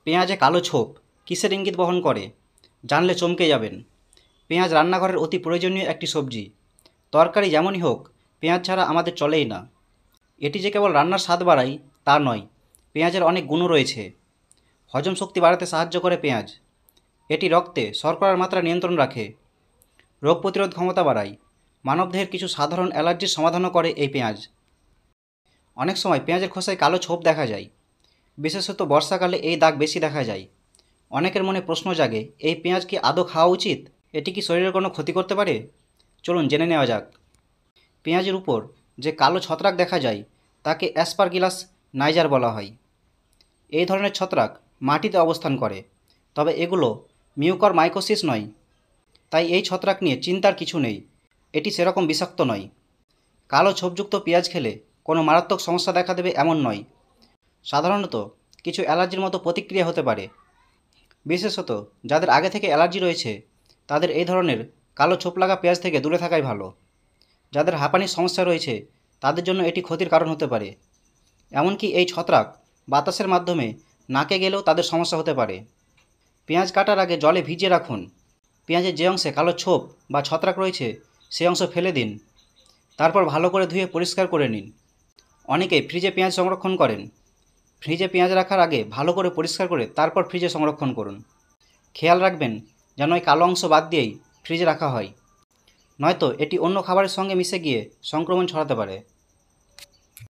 পেঁয়াজে কালো ছোপ কিসের ইঙ্গিত বহন করে? জানলে চমকে যাবেন। পেঁয়াজ রান্নাঘরের অতি প্রয়োজনীয় একটি সবজি। তরকারি যেমনই হোক, পেঁয়াজ ছাড়া আমাদের চলেই না। এটি যে কেবল রান্নার স্বাদ বাড়ায় তা নয়, পেঁয়াজের অনেক গুণও রয়েছে। হজম শক্তি বাড়াতে সাহায্য করে পেঁয়াজ। এটি রক্তে শর্করার মাত্রা নিয়ন্ত্রণ রাখে, রোগ প্রতিরোধ ক্ষমতা বাড়ায়। মানবদেহের কিছু সাধারণ অ্যালার্জির সমাধানও করে এই পেঁয়াজ। অনেক সময় পেঁয়াজের খোসায় কালো ছোপ দেখা যায়, বিশেষত বর্ষাকালে এই দাগ বেশি দেখা যায়। অনেকের মনে প্রশ্ন জাগে, এই পেঁয়াজ কি আদৌ খাওয়া উচিত? এটি কি শরীরের কোনো ক্ষতি করতে পারে? চলুন জেনে নেওয়া যাক। পেঁয়াজের উপর যে কালো ছত্রাক দেখা যায় তাকে অ্যাসপারগিলাস নাইজার বলা হয়। এই ধরনের ছত্রাক মাটিতে অবস্থান করে, তবে এগুলো মিউকরমাইকোসিস নয়। তাই এই ছত্রাক নিয়ে চিন্তার কিছু নেই, এটি সেরকম বিষাক্ত নয়। কালো ছোপযুক্ত পেঁয়াজ খেলে কোনো মারাত্মক সমস্যা দেখা দেবে এমন নয়। সাধারণত কিছু অ্যালার্জির মতো প্রতিক্রিয়া হতে পারে। বিশেষত যাদের আগে থেকে অ্যালার্জি রয়েছে তাদের এই ধরনের কালো ছোপ লাগা পেঁয়াজ থেকে দূরে থাকাই ভালো। যাদের হাঁপানির সমস্যা রয়েছে তাদের জন্য এটি ক্ষতির কারণ হতে পারে। এমনকি এই ছত্রাক বাতাসের মাধ্যমে নাকে গেলেও তাদের সমস্যা হতে পারে। পেঁয়াজ কাটার আগে জলে ভিজিয়ে রাখুন। পেঁয়াজের যে অংশে কালো ছোপ বা ছত্রাক রয়েছে সেই অংশ ফেলে দিন। তারপর ভালো করে ধুয়ে পরিষ্কার করে নিন। অনেকে ফ্রিজে পেঁয়াজ সংরক্ষণ করেন। ফ্রিজে পেঁয়াজ রাখার আগে ভালো করে পরিষ্কার করে তারপর ফ্রিজে সংরক্ষণ করুন। খেয়াল রাখবেন যেন এই কালো অংশ বাদ দিয়েই ফ্রিজে রাখা হয়, নয়তো এটি অন্য খাবারের সঙ্গে মিশে গিয়ে সংক্রমণ ছড়াতে পারে।